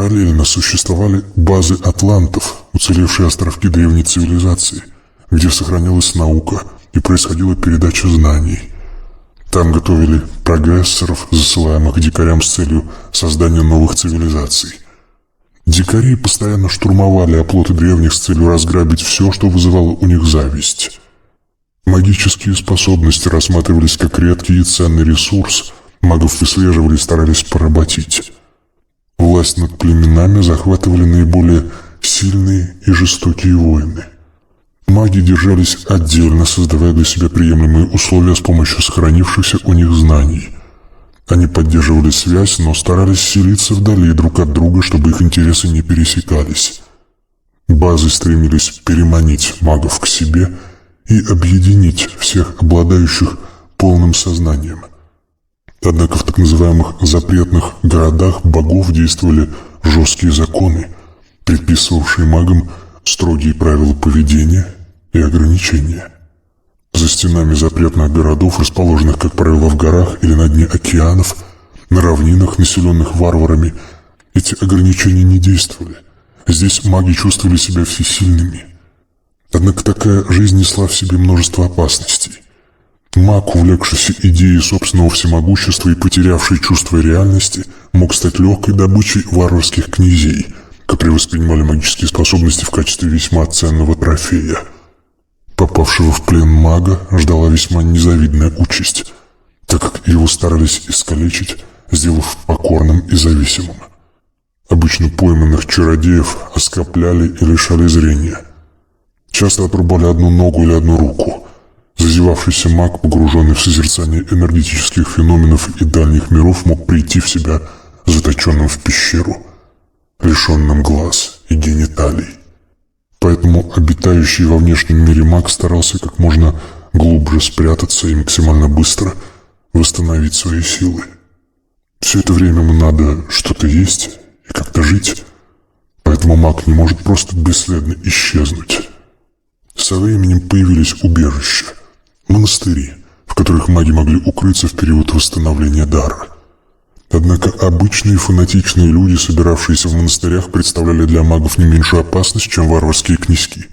Параллельно существовали базы атлантов, уцелевшие островки древней цивилизации, где сохранялась наука и происходила передача знаний. Там готовили прогрессоров, засылаемых дикарям с целью создания новых цивилизаций. Дикари постоянно штурмовали оплоты древних с целью разграбить все, что вызывало у них зависть. Магические способности рассматривались как редкий и ценный ресурс, магов выслеживали и старались поработить. Власть над племенами захватывали наиболее сильные и жестокие воины. Маги держались отдельно, создавая для себя приемлемые условия с помощью сохранившихся у них знаний. Они поддерживали связь, но старались селиться вдали друг от друга, чтобы их интересы не пересекались. Базы стремились переманить магов к себе и объединить всех обладающих полным сознанием. Однако в так называемых запретных городах богов действовали жесткие законы, предписывавшие магам строгие правила поведения и ограничения. За стенами запретных городов, расположенных, как правило, в горах или на дне океанов, на равнинах, населенных варварами, эти ограничения не действовали. Здесь маги чувствовали себя всесильными. Однако такая жизнь несла в себе множество опасностей. Маг, увлекшийся идеей собственного всемогущества и потерявший чувство реальности, мог стать легкой добычей варварских князей, которые воспринимали магические способности в качестве весьма ценного трофея. Попавшего в плен мага ждала весьма незавидная участь, так как его старались искалечить, сделав покорным и зависимым. Обычно пойманных чародеев оскопляли и лишали зрения. Часто отрубали одну ногу или одну руку. Зазевавшийся маг, погруженный в созерцание энергетических феноменов и дальних миров, мог прийти в себя заточенным в пещеру, лишенным глаз и гениталий. Поэтому обитающий во внешнем мире маг старался как можно глубже спрятаться и максимально быстро восстановить свои силы. Все это время ему надо что-то есть и как-то жить, поэтому маг не может просто бесследно исчезнуть. Со временем появились убежища, монастыри, в которых маги могли укрыться в период восстановления дара. Однако обычные фанатичные люди, собиравшиеся в монастырях, представляли для магов не меньшую опасность, чем варварские князьки.